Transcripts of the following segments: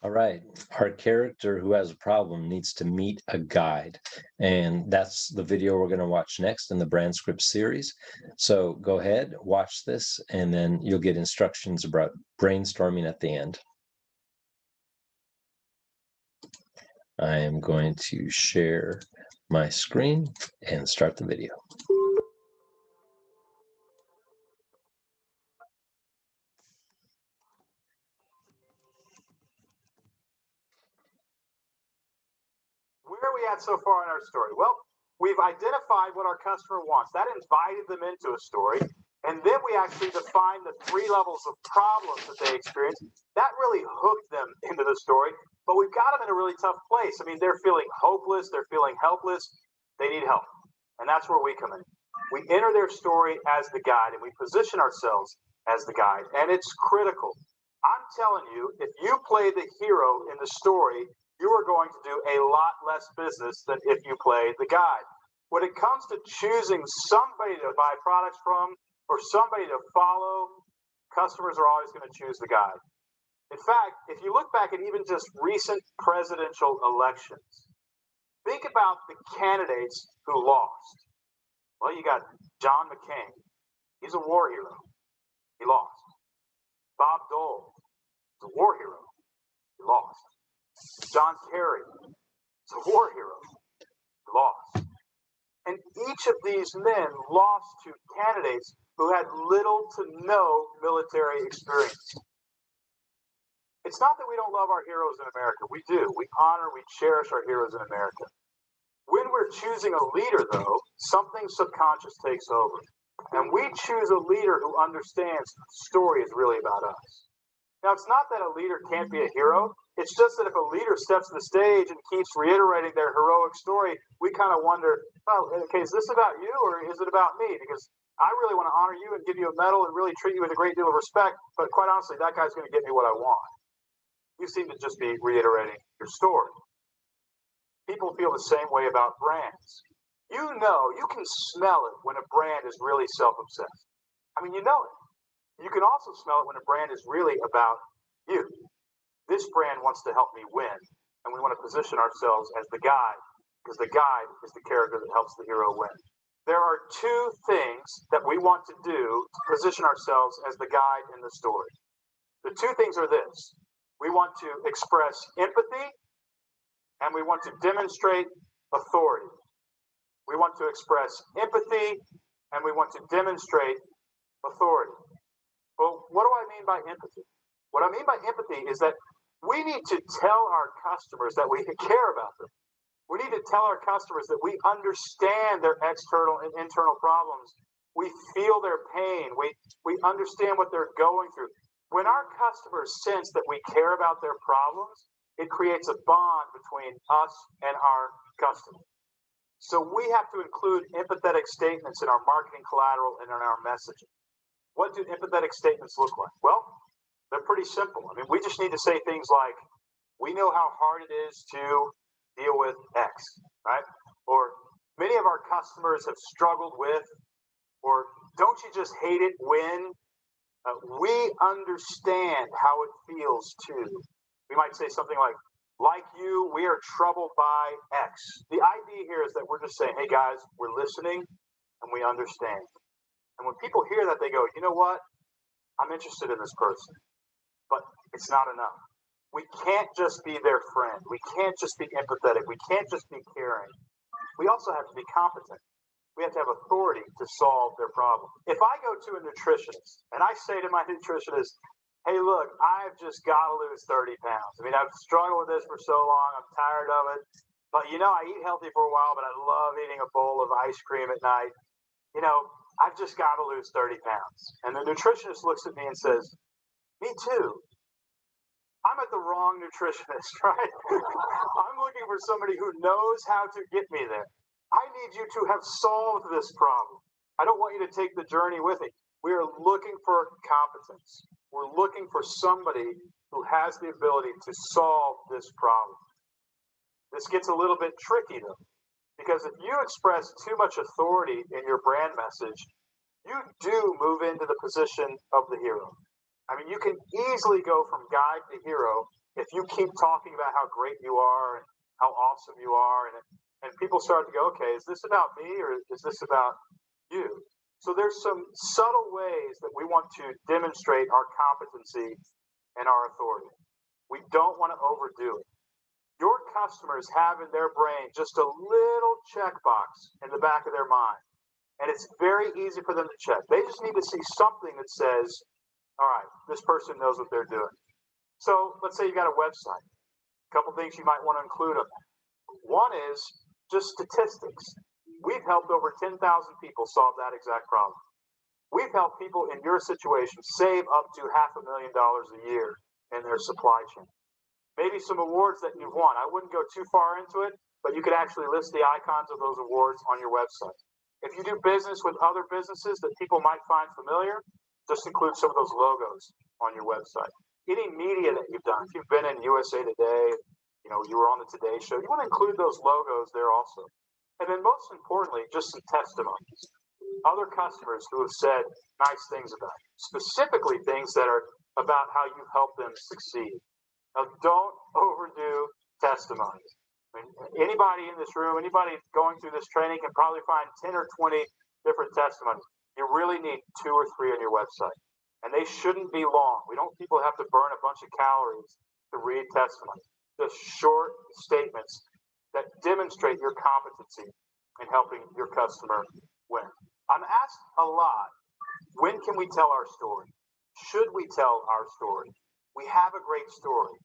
All right. Our character who has a problem needs to meet a guide. And that's the video we're going to watch next in the Brand Script series. So go ahead, watch this, and then you'll get instructions about brainstorming at the end. I am going to share my screen and start the video. Where are we at so far in our story? Well, we've identified what our customer wants. That invited them into a story. And then we actually defined the three levels of problems that they experience. That really hooked them into the story. But we've got them in a really tough place. I mean, they're feeling hopeless. They're feeling helpless. They need help. And that's where we come in. We enter their story as the guide and we position ourselves as the guide. And it's critical. I'm telling you, if you play the hero in the story, you are going to do a lot less business than if you play the guide. When it comes to choosing somebody to buy products from or somebody to follow, customers are always going to choose the guide. In fact, if you look back at even just recent presidential elections, think about the candidates who lost. Well, you got John McCain. He's a war hero. He lost. Bob Dole is a war hero. He lost. John Kerry is a war hero. He lost. And each of these men lost to candidates who had little to no military experience. It's not that we don't love our heroes in America. We do. We honor, we cherish our heroes in America. When we're choosing a leader, though, something subconscious takes over. And we choose a leader who understands the story is really about us. Now, it's not that a leader can't be a hero. It's just that if a leader steps to the stage and keeps reiterating their heroic story, we kind of wonder, oh, okay, is this about you or is it about me? Because I really want to honor you and give you a medal and really treat you with a great deal of respect. But quite honestly, that guy's going to get me what I want. You seem to just be reiterating your story. People feel the same way about brands. You know, you can smell it when a brand is really self-obsessed. I mean, you know it. You can also smell it when a brand is really about you. This brand wants to help me win, and we want to position ourselves as the guide, because the guide is the character that helps the hero win. There are two things that we want to do to position ourselves as the guide in the story. The two things are this. We want to express empathy, and we want to demonstrate authority. We want to express empathy, and we want to demonstrate authority. Well, what do I mean by empathy? What I mean by empathy is that we need to tell our customers that we care about them. We need to tell our customers that we understand their external and internal problems. We feel their pain. We understand what they're going through. When our customers sense that we care about their problems, it creates a bond between us and our customers. So we have to include empathetic statements in our marketing collateral and in our messaging. What do empathetic statements look like? Well, they're pretty simple. I mean, we just need to say things like, we know how hard it is to deal with X, right? Or many of our customers have struggled with, or don't you just hate it when we understand how it feels too. We might say something like you, we are troubled by X. The idea here is that we're just saying, hey guys, we're listening and we understand. And when people hear that, they go, you know what? I'm interested in this person. But it's not enough. We can't just be their friend. We can't just be empathetic. We can't just be caring. We also have to be competent. We have to have authority to solve their problem. If I go to a nutritionist and I say to my nutritionist, hey, look, I've just got to lose 30 pounds. I mean, I've struggled with this for so long. I'm tired of it. But, you know, I eat healthy for a while, but I love eating a bowl of ice cream at night. You know, I've just got to lose 30 pounds. And the nutritionist looks at me and says, me too. I'm at the wrong nutritionist, right? I'm looking for somebody who knows how to get me there. I need you to have solved this problem. I don't want you to take the journey with me. We are looking for competence. We're looking for somebody who has the ability to solve this problem. This gets a little bit tricky, though, because if you express too much authority in your brand message, you do move into the position of the hero. I mean, you can easily go from guide to hero if you keep talking about how great you are and how awesome you are, and people start to go, okay, is this about me or is this about you? So there's some subtle ways that we want to demonstrate our competency and our authority. We don't want to overdo it. Your customers have in their brain just a little checkbox in the back of their mind, and it's very easy for them to check. They just need to see something that says, all right, this person knows what they're doing. So let's say you got a website. A couple things you might want to include on that. One is just statistics. We've helped over 10,000 people solve that exact problem. We've helped people in your situation save up to $500,000 a year in their supply chain. Maybe some awards that you've won. I wouldn't go too far into it, but you could actually list the icons of those awards on your website. If you do business with other businesses that people might find familiar, just include some of those logos on your website. Any media that you've done, if you've been in USA Today, you were on the Today Show, you want to include those logos there also. And then most importantly, just some testimonies. Other customers who have said nice things about you, specifically things that are about how you've helped them succeed. Now, don't overdo testimonies. I mean, anybody in this room, anybody going through this training can probably find 10 or 20 different testimonies. You really need 2 or 3 on your website, and they shouldn't be long. We don't want people to have to burn a bunch of calories to read testimonies. Just short statements that demonstrate your competency in helping your customer win. I'm asked a lot, when can we tell our story? Should we tell our story? We have a great story.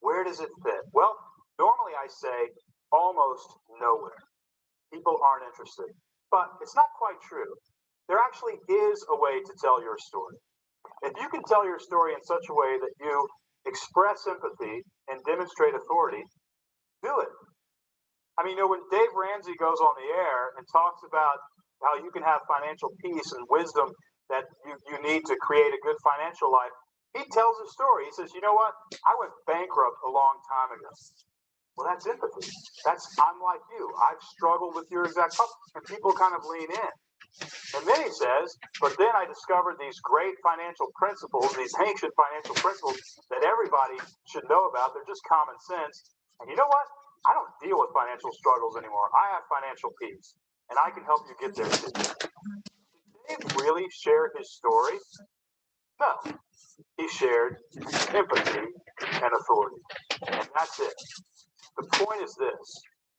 Where does it fit? Well, normally I say almost nowhere. People aren't interested, but it's not quite true. There actually is a way to tell your story. If you can tell your story in such a way that you express empathy and demonstrate authority, do it. I mean, when Dave Ramsey goes on the air and talks about how you can have financial peace and wisdom that you need to create a good financial life, he tells a story. He says, you know what? I went bankrupt a long time ago. Well, that's empathy. I'm like you. I've struggled with your exact problem. And people kind of lean in. And then he says, but then I discovered these great financial principles, these ancient financial principles that everybody should know about. They're just common sense. And you know what? I don't deal with financial struggles anymore. I have financial peace, and I can help you get there too. Did Dave really share his story? No. He shared empathy and authority. And that's it. The point is this.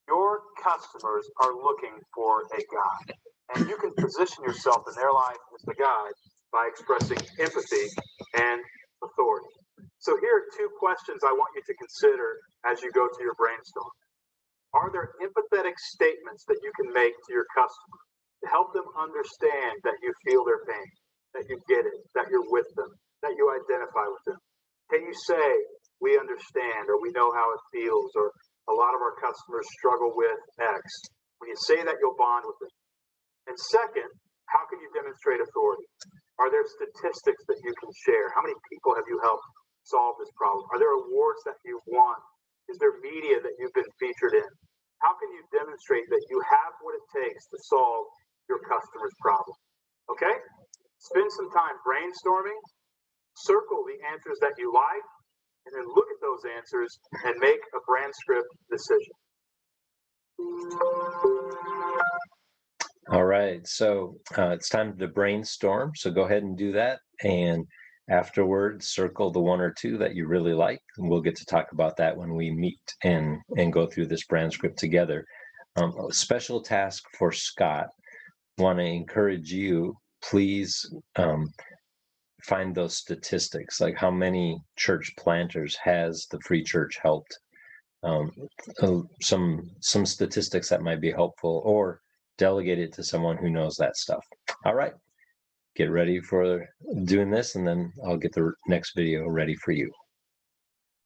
Your customers are looking for a guide. And you can position yourself in their life as the guide by expressing empathy and authority. So here are 2 questions I want you to consider as you go to your brainstorm. Are there empathetic statements that you can make to your customer to help them understand that you feel their pain, that you get it, that you're with them, that you identify with them? Can you say, we understand, or we know how it feels, or a lot of our customers struggle with X? When you say that, you'll bond with them. And second, how can you demonstrate authority? Are there statistics that you can share? How many people have you helped solve this problem? Are there awards that you've won? Is there media that you've been featured in? How can you demonstrate that you have what it takes to solve your customer's problem? Okay? Spend some time brainstorming, circle the answers that you like, and then look at those answers and make a brand script decision. All right, so it's time to brainstorm. So go ahead and do that. And afterwards, circle the 1 or 2 that you really like. And we'll get to talk about that when we meet and go through this brand script together. A special task for Scott. Want to encourage you, please find those statistics, like how many church planters has the Free Church helped. Some statistics that might be helpful, or delegate it to someone who knows that stuff. All right, get ready for doing this, and then I'll get the next video ready for you.